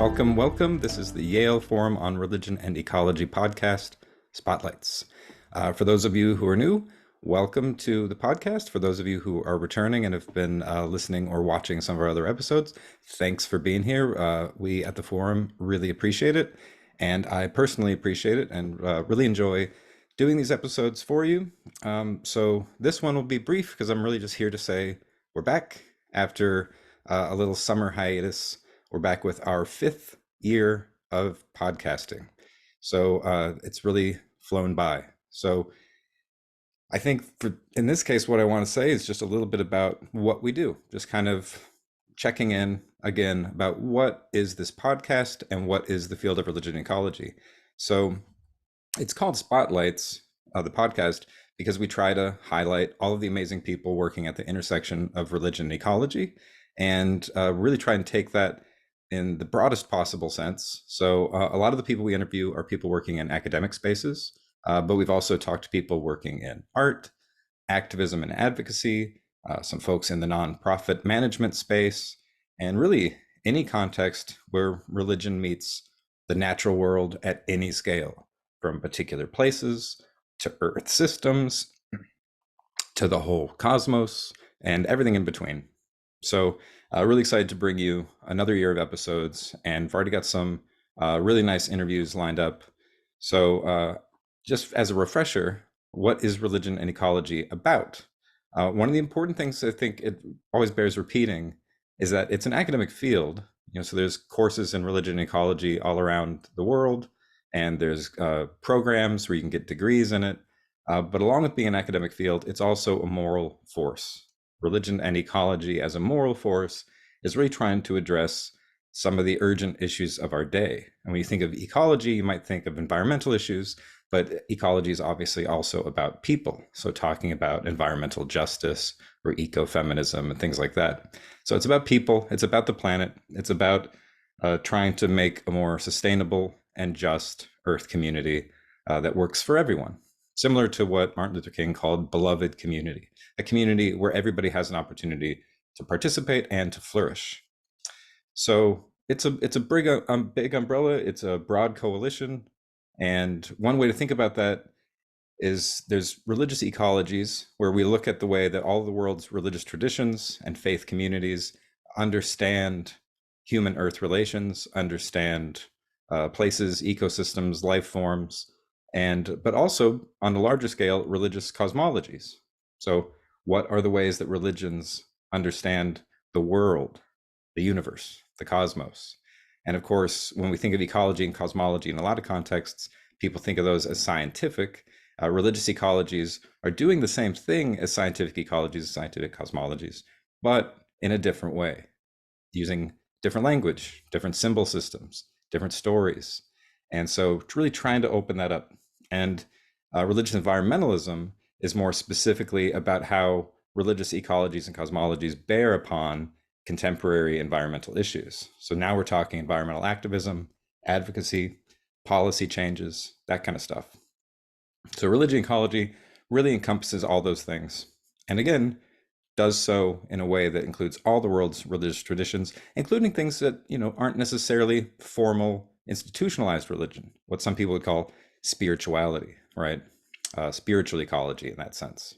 Welcome. This is the Yale Forum on Religion and Ecology podcast, Spotlights. For those of you who are new, welcome to the podcast. For those of you who are returning and have been listening or watching some of our other episodes, thanks for being here. We at the Forum really appreciate it, and I personally appreciate it and really enjoy doing these episodes for you. So this one will be brief because I'm really just here to say we're back after a little summer hiatus. We're back with our 5th year of podcasting. So it's really flown by. So I think in this case, what I want to say is just a little bit about what we do, just kind of checking in again about what is this podcast and what is the field of religion and ecology. So it's called Spotlights, the podcast, because we try to highlight all of the amazing people working at the intersection of religion and ecology, and really try and take that in the broadest possible sense. So a lot of the people we interview are people working in academic spaces, but we've also talked to people working in art, activism and advocacy, some folks in the nonprofit management space, and really any context where religion meets the natural world at any scale, from particular places to Earth systems to the whole cosmos and everything in between. So really excited to bring you another year of episodes, and I've already got some really nice interviews lined up. So just as a refresher, what is religion and ecology about? One of the important things I think it always bears repeating is that it's an academic field. So there's courses in religion and ecology all around the world, and there's programs where you can get degrees in it. But along with being an academic field, it's also a moral force. Religion and ecology as a moral force is really trying to address some of the urgent issues of our day. And when you think of ecology, you might think of environmental issues, but ecology is obviously also about people. So talking about environmental justice or ecofeminism and things like that. So it's about people, it's about the planet, it's about trying to make a more sustainable and just Earth community that works for everyone. Similar to what Martin Luther King called beloved community, a community where everybody has an opportunity to participate and to flourish. So it's a big umbrella, it's a broad coalition. And one way to think about that is there's religious ecologies, where we look at the way that all of the world's religious traditions and faith communities understand human Earth relations, understand places, ecosystems, life forms, but also on a larger scale, religious cosmologies. So what are the ways that religions understand the world, the universe, the cosmos? And of course, when we think of ecology and cosmology in a lot of contexts, people think of those as scientific. Religious ecologies are doing the same thing as scientific ecologies, scientific cosmologies, but in a different way, using different language, different symbol systems, different stories. And so really trying to open that up. And religious environmentalism is more specifically about how religious ecologies and cosmologies bear upon contemporary environmental issues. So now we're talking environmental activism, advocacy, policy changes, that kind of stuff. So religion and ecology really encompasses all those things. And again, does so in a way that includes all the world's religious traditions, including things that, aren't necessarily formal, institutionalized religion, what some people would call spirituality, right? Spiritual ecology in that sense.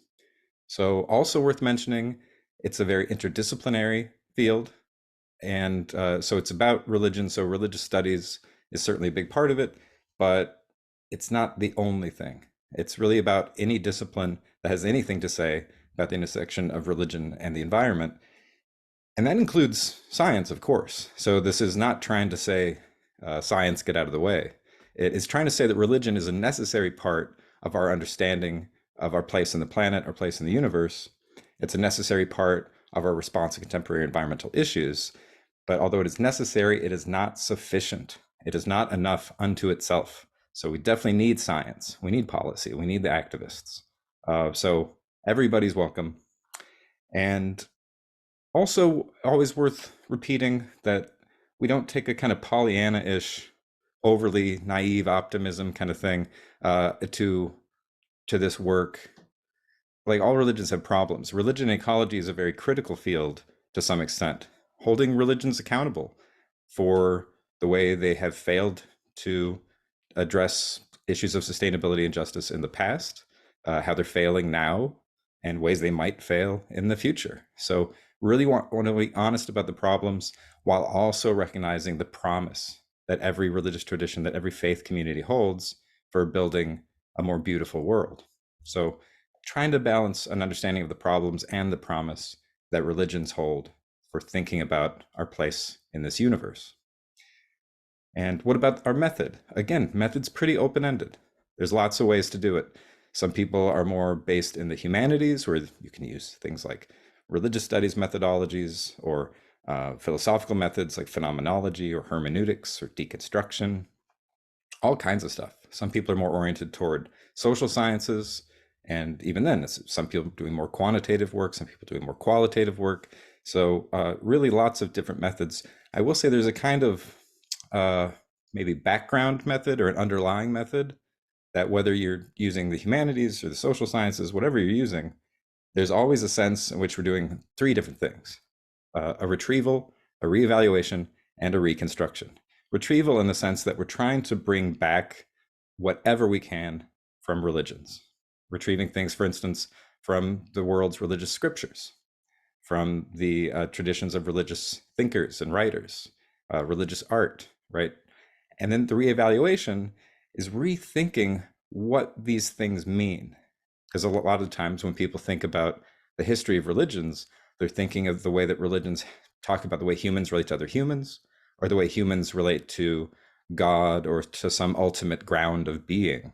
So also worth mentioning, it's a very interdisciplinary field. And so it's about religion. So religious studies is certainly a big part of it, but it's not the only thing. It's really about any discipline that has anything to say about the intersection of religion and the environment. And that includes science, of course. So this is not trying to say science, get out of the way. It is trying to say that religion is a necessary part of our understanding of our place in the planet, our place in the universe. It's a necessary part of our response to contemporary environmental issues. But although it is necessary, it is not sufficient. It is not enough unto itself. So we definitely need science. We need policy. We need the activists. So everybody's welcome. And also always worth repeating that we don't take a kind of Pollyanna-ish, overly naive optimism kind of thing to this work. Like, all religions have problems. Religion and ecology is a very critical field to some extent, holding religions accountable for the way they have failed to address issues of sustainability and justice in the past, how they're failing now, and ways they might fail in the future. So really want to be honest about the problems while also recognizing the promise that every religious tradition, that every faith community holds for building a more beautiful world. So trying to balance an understanding of the problems and the promise that religions hold for thinking about our place in this universe. And what about our method? Again, method's pretty open-ended. There's lots of ways to do it. Some people are more based in the humanities, where you can use things like religious studies methodologies, or philosophical methods like phenomenology or hermeneutics or deconstruction, all kinds of stuff. Some people are more oriented toward social sciences, and even then, some people doing more quantitative work, some people doing more qualitative work. So really lots of different methods. I will say there's a kind of maybe background method or an underlying method that whether you're using the humanities or the social sciences, whatever you're using, there's always a sense in which we're doing three different things: a retrieval, a reevaluation, and a reconstruction. Retrieval in the sense that we're trying to bring back whatever we can from religions, retrieving things, for instance, from the world's religious scriptures, from the traditions of religious thinkers and writers, religious art, right? And then the reevaluation is rethinking what these things mean. Because a lot of times when people think about the history of religions, they're thinking of the way that religions talk about the way humans relate to other humans, or the way humans relate to God or to some ultimate ground of being.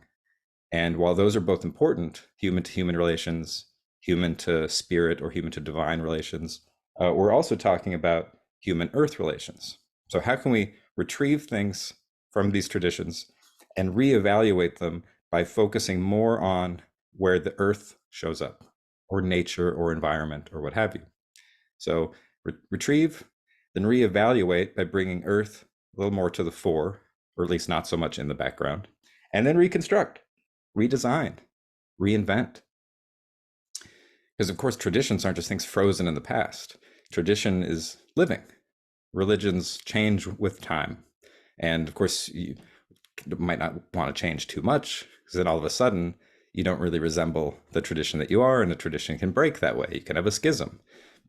And while those are both important, human to human relations, human to spirit or human to divine relations, we're also talking about human earth relations. So how can we retrieve things from these traditions and reevaluate them by focusing more on where the earth shows up, or nature or environment or what have you? So retrieve, then reevaluate by bringing earth a little more to the fore, or at least not so much in the background, and then reconstruct, redesign, reinvent. Because of course, traditions aren't just things frozen in the past. Tradition is living. Religions change with time. And of course, you might not want to change too much, because then all of a sudden, you don't really resemble the tradition that you are, and a tradition can break that way. You can have a schism.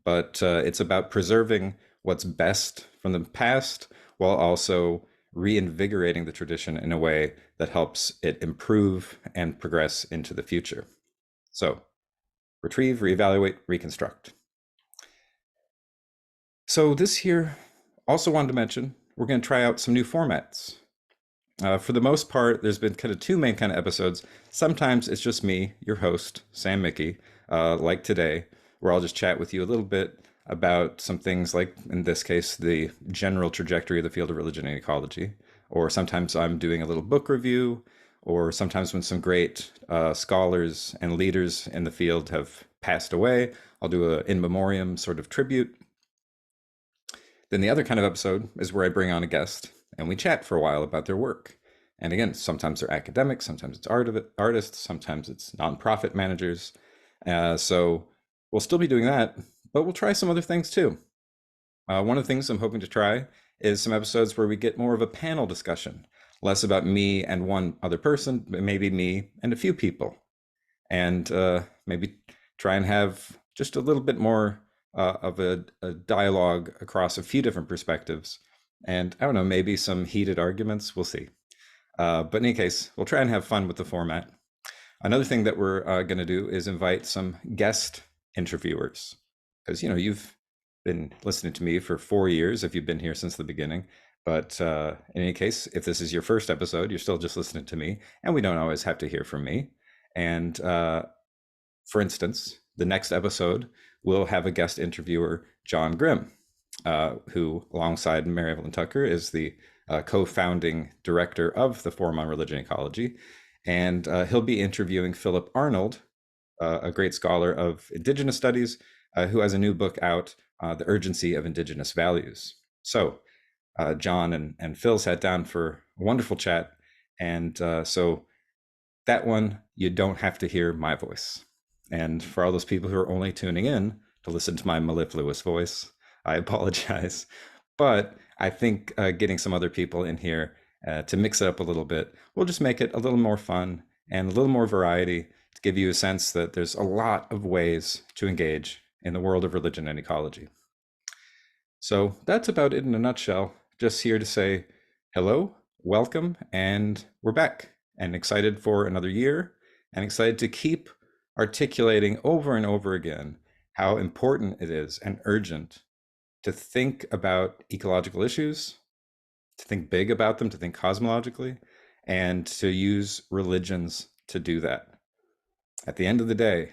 But it's about preserving what's best from the past while also reinvigorating the tradition in a way that helps it improve and progress into the future. So retrieve, reevaluate, reconstruct. So this here, also wanted to mention, we're going to try out some new formats. For the most part, there's been kind of two main kind of episodes. Sometimes it's just me, your host, Sam Mickey, like today, where I'll just chat with you a little bit about some things like, in this case, the general trajectory of the field of religion and ecology. Or sometimes I'm doing a little book review, or sometimes when some great scholars and leaders in the field have passed away, I'll do an in memoriam sort of tribute. Then the other kind of episode is where I bring on a guest and we chat for a while about their work. And again, sometimes they're academics, sometimes it's artists, sometimes it's nonprofit managers. So we'll still be doing that, but we'll try some other things too. One of the things I'm hoping to try is some episodes where we get more of a panel discussion, less about me and one other person, but maybe me and a few people. And maybe try and have just a little bit more of a dialogue across a few different perspectives. And I don't know, maybe some heated arguments, we'll see. But in any case, we'll try and have fun with the format. Another thing that we're going to do is invite some guest interviewers. Because, you know, you've been listening to me for 4 years if you've been here since the beginning. But in any case, if this is your first episode, you're still just listening to me. And we don't always have to hear from me. And for instance, the next episode, we'll have a guest interviewer, John Grimm, who, alongside Mary Evelyn Tucker, is the co-founding director of the Forum on Religion and Ecology. And he'll be interviewing Philip Arnold, a great scholar of Indigenous studies, who has a new book out, The Urgency of Indigenous Values. So John and Phil sat down for a wonderful chat. And so that one, you don't have to hear my voice. And for all those people who are only tuning in to listen to my mellifluous voice, I apologize. But I think getting some other people in here to mix it up a little bit will just make it a little more fun and a little more variety to give you a sense that there's a lot of ways to engage in the world of religion and ecology. So that's about it in a nutshell. Just here to say hello, welcome, and we're back and excited for another year and excited to keep articulating over and over again how important it is and urgent to think about ecological issues, to think big about them, to think cosmologically, and to use religions to do that. At the end of the day,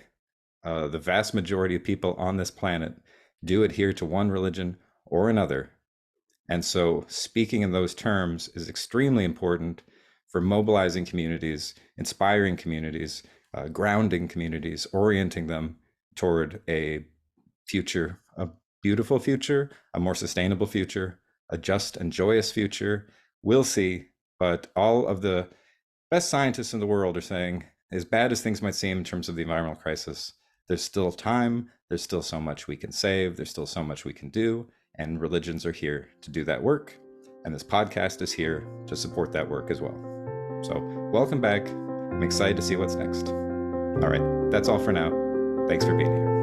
the vast majority of people on this planet do adhere to one religion or another. And so speaking in those terms is extremely important for mobilizing communities, inspiring communities, grounding communities, orienting them toward a future, a beautiful future, a more sustainable future, a just and joyous future. We'll see, but all of the best scientists in the world are saying, as bad as things might seem in terms of the environmental crisis, there's still time, there's still so much we can save, there's still so much we can do, and religions are here to do that work. And this podcast is here to support that work as well. So welcome back. I'm excited to see what's next. All right, that's all for now. Thanks for being here.